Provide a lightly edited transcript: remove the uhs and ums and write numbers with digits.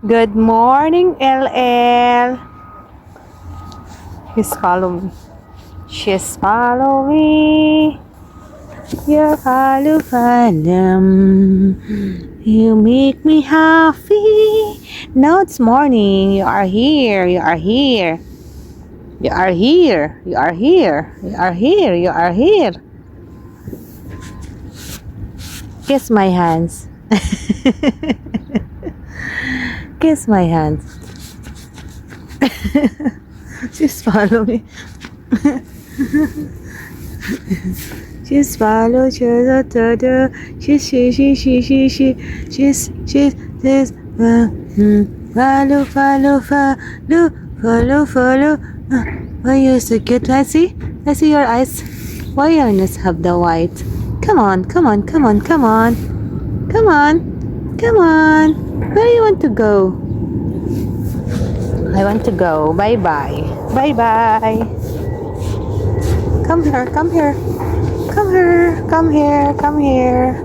Good morning, LL. She's follow me. She's follow me. You follow. You make me happy. Now it's morning. You are here. You are here. You are here. You are here. You are here. You are here. Kiss my hands. Kiss my hands. Just follow me. Just follow she follow follow. Why you so cute? Let's see your eyes. Why you not have the white? Come on, come on, come on, come on, come on, come on. Where do you want to go? I want to go. Bye bye. Bye bye. Come here, come here. Come here, come here, come here.